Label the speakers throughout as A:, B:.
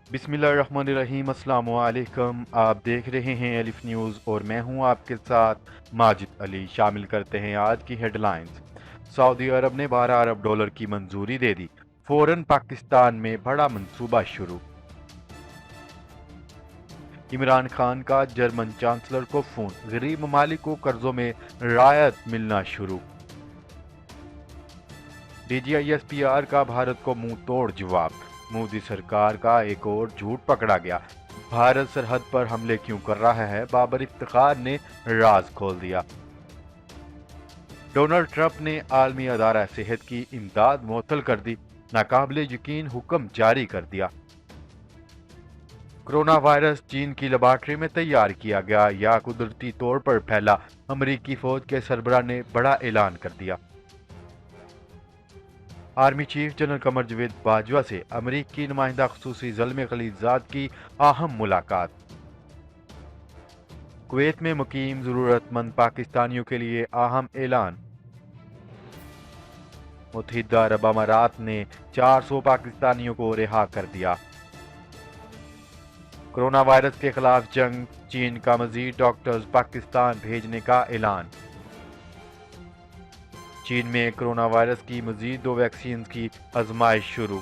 A: बिस्मिल्लाहिर्रहमानिर्रहीम। अस्सलाम वालेकुम। आप देख रहे हैं एलिफ न्यूज़ और मैं हूं आपके साथ माजिद अली। शामिल करते हैं आज की हेडलाइंस। सऊदी अरब ने 12 अरब डॉलर की मंजूरी दे दी। फौरन पाकिस्तान में बड़ा मंसूबा शुरू। इमरान खान का जर्मन चांसलर को फोन, गरीब ममालिक को कर्जों में रायत मिलना शुरू। DGISPR का भारत को मुंह तोड़ जवाब। मोदी सरकार का एक और झूठ पकड़ा गया। भारत सरहद पर हमले क्यों कर रहा है, बाबर इफ्तिखार ने राज खोल दिया। डोनाल्ड ट्रंप ने आलमी अदारा सेहत की इमदाद मुअत्तल कर दी। नाकाबिले यकीन हुक्म जारी कर दिया। कोरोना वायरस चीन की लेबॉर्ट्री में तैयार किया गया या कुदरती तौर पर फैला, अमरीकी फौज के सरबराह ने बड़ा ऐलान कर दिया। आर्मी चीफ जनरल कमर जवेद बाजवा से अमरीकी नुमाइंदा खुसूसी ज़ल्मे खलीलजाद की अहम मुलाकात। कुवैत में मुकीम ज़रूरतमंद पाकिस्तानियों के लिए अहम ऐलान। मुत्तहिदा अरब अमारात ने 400 पाकिस्तानियों को रिहा कर दिया। कोरोना वायरस के खिलाफ जंग, चीन का मजीद डॉक्टर्स पाकिस्तान भेजने का ऐलान। चीन में कोरोना वायरस की मजीद 2 वैक्सीन की आजमाइश शुरू।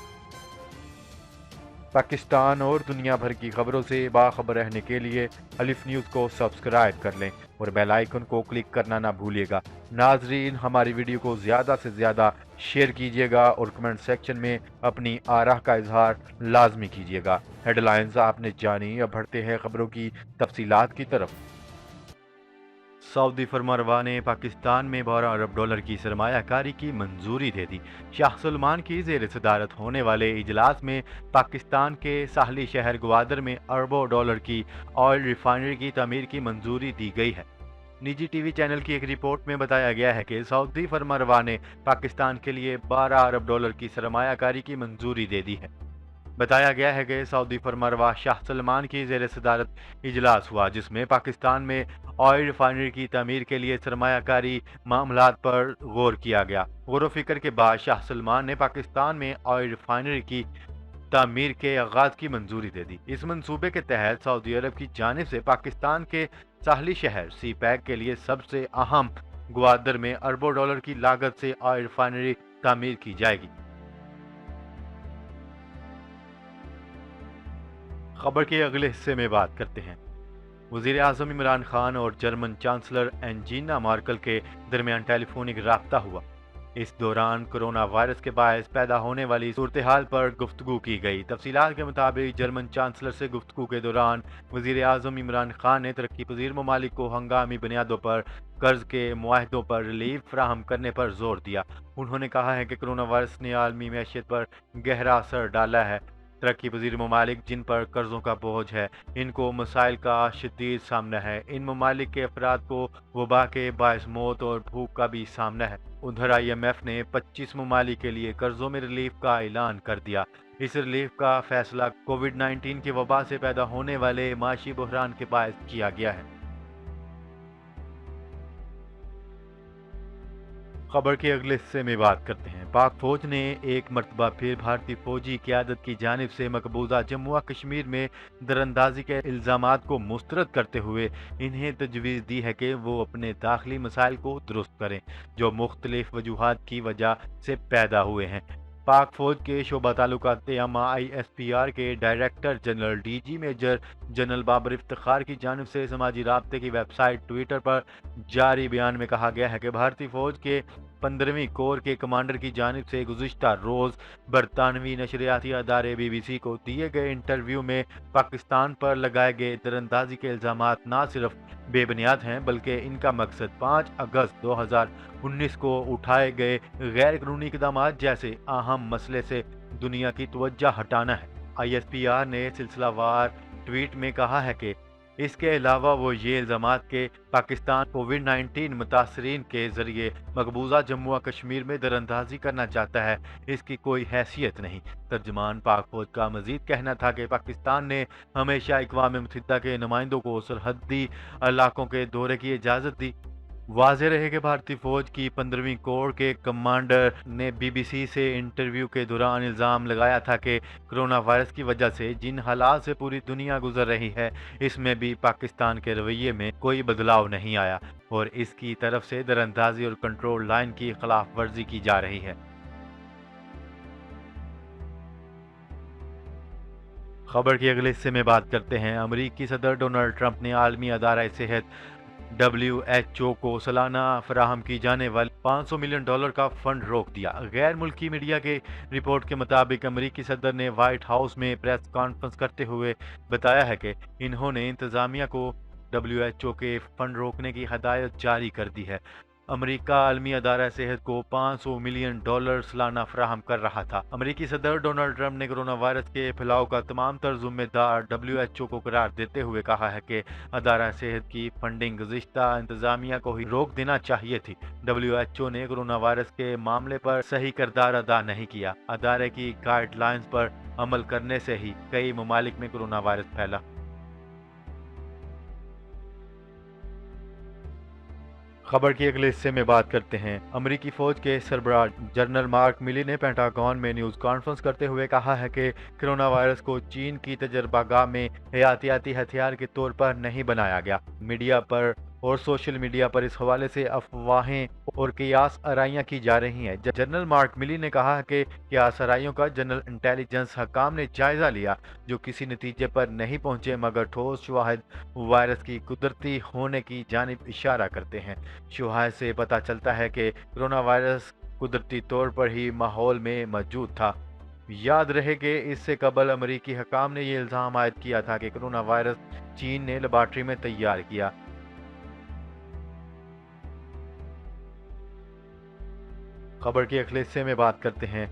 A: पाकिस्तान और दुनिया भर की खबरों से बाखबर रहने के लिए अलिफ न्यूज़ को सब्सक्राइब कर लें और बेल आइकन को क्लिक करना ना भूलिएगा। नाजरीन, हमारी वीडियो को ज़्यादा से ज़्यादा शेयर कीजिएगा और कमेंट सेक्शन में अपनी आराह का इजहार लाजमी कीजिएगा। हेडलाइंस आपने जानी, अब बढ़ते हैं खबरों की तफसीलात की तरफ। सऊदी फरमानरवा ने पाकिस्तान में 12 अरब डॉलर की सरमायाकारी की मंजूरी दे दी। शाह सलमान की ज़ेर सदारत होने वाले इजलास में पाकिस्तान के साहली शहर ग्वादर में अरबों डॉलर की ऑयल रिफाइनरी की तमीर की मंजूरी दी गई है। निजी टीवी चैनल की एक रिपोर्ट में बताया गया है कि सऊदी फरमानरवा ने पाकिस्तान के लिए 12 अरब डॉलर की सरमायाकारी की मंजूरी दे दी है। बताया गया है कि सऊदी फरमानरवा शाह सलमान की ज़ेर सदारत इजलास हुआ, जिसमें पाकिस्तान में ऑयल रिफाइनरी की तमीर के लिए सरमायाकारी मामलात पर गौर किया गया। गौर व फिक्र के बाद शाह सलमान ने पाकिस्तान में ऑयल रिफाइनरी की तामीर के आगाज की मंजूरी दे दी। इस मंसूबे के तहत सऊदी अरब की जानिब से पाकिस्तान के साहली शहर सी पैक के लिए सबसे अहम ग्वादर में अरबों डॉलर की लागत से ऑयल रिफाइनरी तामीर की जाएगी। खबर के अगले हिस्से में बात करते हैं। वज़ीर आज़म इमरान खान और जर्मन चांसलर एंजीना मार्कल के दरमियान टेलीफोनिक राब्ता हुआ। इस दौरान कोरोना वायरस के बायस पैदा होने वाली सूरत हाल पर गुफ्तगू की गई। तफसीलात के मुताबिक जर्मन चांसलर से गुफ्तगू के दौरान वज़ीर आज़म इमरान खान ने तरक्की पजीर ममालिक को हंगामी बुनियादों पर कर्ज के मुआहदों पर रिलीफ फराहम करने पर जोर दिया। उन्होंने कहा है कि कोरोना वायरस ने आलमी मैशियत पर गहरा असर डाला है। तरक्की पजीर ममालिक जिन पर कर्जों का बोझ है, इनको मसाइल का शदीद सामना है। इन ममालिक के अफराद को वबा के बायस मौत और भूख का भी सामना है। उधर IMF ने 25 ममालिक के लिए कर्जों में रिलीफ का ऐलान कर दिया। इस रिलीफ का फैसला कोविड-19 की वबा से पैदा होने वाले माशी बहरान के बायस किया गया है। खबर के अगले हिस्से में बात करते हैं। पाक फौज ने एक मरतबा फिर भारतीय फौजी क़यादत की जानिब से मकबूजा जम्मू व कश्मीर में दरअंदाजी के इल्ज़ामात को मुस्तरद करते हुए इन्हें तजवीज़ दी है कि वो अपने दाखिली मसाइल को दुरुस्त करें, जो मुख्तलिफ वजूहात की वजह से पैदा हुए हैं। पाक फौज के शोबा ताल्लुकात यामा ISPR के director general DG major general Babar Iftikhar की जानिब से समाजी राब्ते की वेबसाइट ट्विटर पर जारी बयान में कहा गया है कि भारतीय फौज के 15वीं कोर के कमांडर की जानिब से गुज़िश्ता रोज़ बरतानवी नशरियाती अदारे BBC को दिए गए इंटरव्यू में पाकिस्तान पर लगाए गए दरअंदाजी के इल्ज़ामात न सिर्फ बेबुनियाद हैं, बल्कि इनका मकसद 5 अगस्त 2019 को उठाए गए गैर कानूनी इक़दाम जैसे अहम मसले से दुनिया की तवज्जो हटाना है। ISPR ने सिलसिलावार ट्वीट में कहा है कि इसके अलावा वो ये इल्ज़ामात के पाकिस्तान कोविड-19 मुतासरीन के ज़रिए मकबूजा जम्मू व कश्मीर में दरअंदाजी करना चाहता है, इसकी कोई हैसियत नहीं। तर्जमान पाक फौज का मजीद कहना था कि पाकिस्तान ने हमेशा अक़वाम मुत्तहिदा के नुमाइंदों को सरहदी इलाकों के दौरे की इजाज़त दी। वाज़ेह रहे कि भारतीय फौज की 15वीं कोर के कमांडर ने बीबीसी से इंटरव्यू के दौरान इल्ज़ाम लगाया था कि कोरोना वायरस की वजह से जिन हालात से पूरी दुनिया गुजर रही है, इसमें भी पाकिस्तान के रवैये में कोई बदलाव नहीं आया और इसकी तरफ से दरअंदाजी और कंट्रोल लाइन की खिलाफ वर्जी की जा रही है। खबर के अगले हिस्से में बात करते हैं। अमरीकी सदर डोनाल्ड ट्रंप ने आलमी अदारा सेहत WHO को सालाना फराहम की जाने वाली $500 मिलियन का फंड रोक दिया। गैर मुल्की मीडिया के रिपोर्ट के मुताबिक अमरीकी सदर ने व्हाइट हाउस में प्रेस कॉन्फ्रेंस करते हुए बताया है कि इन्होंने इंतजामिया को WHO के फंड रोकने की हदायत जारी कर दी है। अमेरिका आलमी अदारा सेहत को $500 मिलियन सालाना फराहम कर रहा था। अमेरिकी सदर डोनाल्ड ट्रंप ने कोरोना वायरस के फैलाव का तमाम तर जिम्मेदार WHO को करार देते हुए कहा है कि अदारा सेहत की फंडिंग गुज़िश्ता इंतजामिया को ही रोक देना चाहिए थी। WHO ने कोरोना वायरस के मामले पर सही किरदार अदा नहीं किया। अदारे की गाइडलाइंस पर अमल करने से ही कई ममालिक में कोरोना वायरस फैला। खबर के अगले हिस्से में बात करते हैं। अमेरिकी फौज के सरबराह जनरल मार्क मिली ने पेंटागन में न्यूज़ कॉन्फ्रेंस करते हुए कहा है कि कोरोना वायरस को चीन की तजर्बागाह में हयातियाती हथियार के तौर पर नहीं बनाया गया। मीडिया पर और सोशल मीडिया पर इस हवाले से अफवाहें और कियास आराइयाँ की जा रही हैं। जनरल मार्क मिली ने कहा है कि कियास आराइयों का जनरल इंटेलिजेंस हकाम ने जायजा लिया, जो किसी नतीजे पर नहीं पहुंचे, मगर ठोस शवाहिद वायरस की कुदरती होने की जानिब इशारा करते हैं। शवाहिद से पता चलता है कि कोरोना वायरस कुदरती तौर पर ही माहौल में मौजूद था। याद रहे कि इससे कबल अमेरिकी हकाम ने यह इल्ज़ाम आयद किया था कि कोरोना वायरस चीन ने लेबॉर्ट्री में तैयार किया। खबर के अगले हिस्से में बात करते हैं।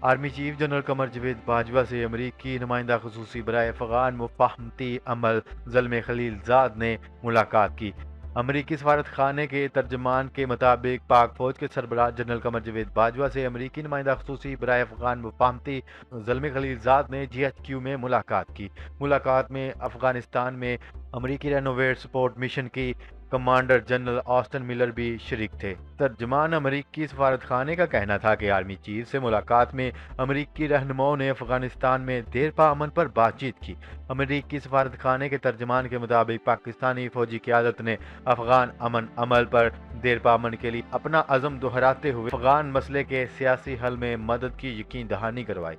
A: आर्मी चीफ जनरल कमर जवेद बाजवा से अमरीकी नुमाइंदा खुसूसी बराए अफगान मुफाहमती अमल ज़ल्मे खलीलजाद ने मुलाकात की। अमरीकी सफारत खाने के तर्जमान के मुताबिक पाक फौज के सरबराह जनरल कमर जवेद बाजवा से अमरीकी नुमाइंदा खुसूसी बराए अफगान मुफाहमती ज़ल्मे खलीलजाद ने GHQ में मुलाकात की। मुलाकात में अफगानिस्तान में अमरीकी रेनोवेट सपोर्ट मिशन की कमांडर जनरल ऑस्टन मिलर भी शरीक थे। तर्जमान अमरीकी सफारत खाने का कहना था कि आर्मी चीफ से मुलाकात में अमरीकी रहनुमाओं ने अफगानिस्तान में देरपा अमन पर बातचीत की। अमरीकी सफारत खाने के तर्जमान के मुताबिक पाकिस्तानी फौजी क़यादत ने अफगान अमन अमल पर देरपा अमन के लिए अपना अज़म दोहराते हुए अफगान मसले के सियासी हल में मदद की यकीन दहानी करवाई।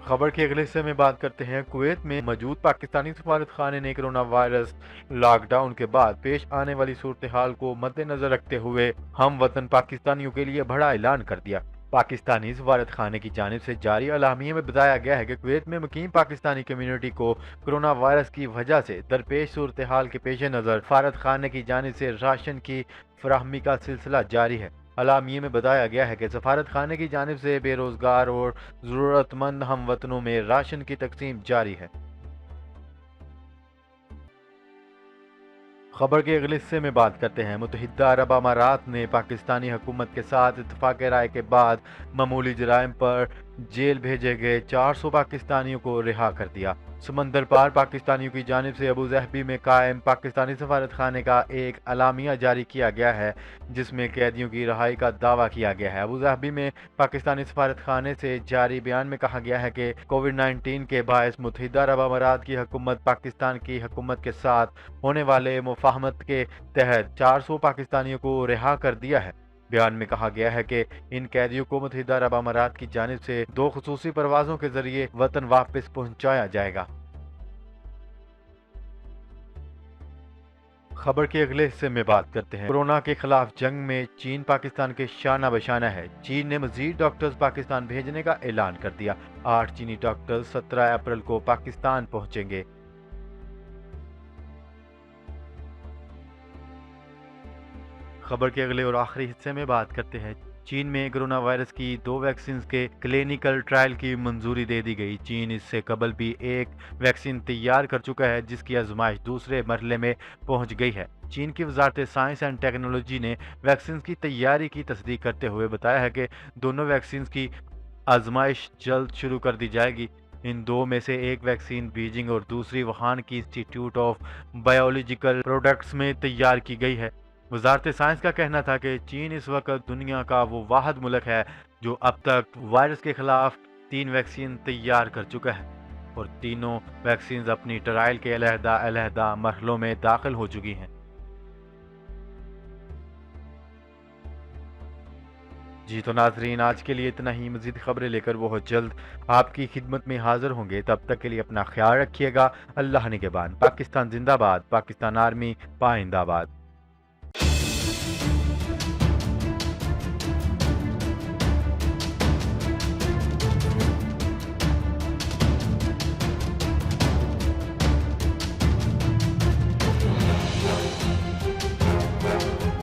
A: खबर के अगले हिस्से में बात करते हैं। कुवैत में मौजूद पाकिस्तानी सफारत खाने ने कोरोना वायरस लॉकडाउन के बाद पेश आने वाली सूरत हाल को मद्देनजर रखते हुए हम वतन पाकिस्तानियों के लिए बड़ा ऐलान कर दिया। पाकिस्तानी सफारत खाने की जानिब से जारी अलामिये में बताया गया है कि कुवैत में मुकीम पाकिस्तानी कम्युनिटी को कोरोना वायरस की वजह से दरपेश सूरत हाल के पेश नज़र सफारत खाने की जानिब से राशन की फराहमी का सिलसिला जारी है। अलामिये में बताया गया है कि सफारत खाने की जानिब से बेरोजगार और ज़रूरतमंद हम वतनों में राशन की तकसीम जारी है। खबर के अगले हिस्से में बात करते हैं। मुत्तहिदा अरब अमारात ने पाकिस्तानी हुकूमत के साथ इत्तफाक राय के बाद मामूली जराइम पर जेल भेजे गए 400 पाकिस्तानियों को रिहा कर दिया। समंदर पार पाकिस्तानियों की जानिब से अबू ज़हबी में कायम पाकिस्तानी सफारत खाने का एक अलामिया जारी किया गया है, जिसमें कैदियों की रहाई का दावा किया गया है। अबू ज़हबी में पाकिस्तानी सफारत खाने से जारी बयान में कहा गया है कि कोविड-19 के बायस मुत्तहिदा अरब अमारात की हुकूमत पाकिस्तान की हुकूमत के साथ होने वाले मुफाहमत के तहत 400 पाकिस्तानियों को रिहा कर दिया है। बयान में कहा गया है कि इन कैदियों को मुत्तहिदा अरब अमारात की जानिब से 2 खुसूसी परवाज़ों के जरिए वतन वापस पहुंचाया जाएगा। खबर के अगले हिस्से में बात करते हैं। कोरोना के खिलाफ जंग में चीन पाकिस्तान के शाना बशाना है। चीन ने मजीद डॉक्टर्स पाकिस्तान भेजने का ऐलान कर दिया। 8 चीनी डॉक्टर्स 17 अप्रैल को पाकिस्तान पहुंचेंगे। खबर के अगले और आखिरी हिस्से में बात करते हैं। चीन में कोरोना वायरस की 2 वैक्सीन के क्लिनिकल ट्रायल की मंजूरी दे दी गई। चीन इससे कबल भी एक वैक्सीन तैयार कर चुका है, जिसकी आजमाइश दूसरे मरहले में पहुंच गई है। चीन की वजारत साइंस एंड टेक्नोलॉजी ने वैक्सीन की तैयारी की तस्दीक करते हुए बताया है कि दोनों वैक्सीन की आजमाइश जल्द शुरू कर दी जाएगी। ان دو میں سے ایک ویکسین بیجنگ اور دوسری ووہان کی انسٹیٹیوٹ آف بایولوجیکل پروڈکٹس میں تیار کی گئی ہے۔ وزارت سائنس کا کہنا تھا کہ چین اس وقت دنیا کا وہ واحد ملک ہے جو اب تک وائرس کے خلاف 3 ویکسین تیار کر چکا ہے اور تینوں ویکسینز اپنی ٹرائل کے علیحدہ علیحدہ مرحلوں میں داخل ہو چکی ہیں۔ جی تو ناظرین، آج کے لیے اتنا ہی۔ مزید خبریں لے کر بہت جلد آپ کی خدمت میں حاضر ہوں گے، تب تک کے لیے اپنا خیال رکھیے گا۔ اللہ نگہبان۔ پاکستان زندہ باد، پاکستان آرمی پائندہ باد۔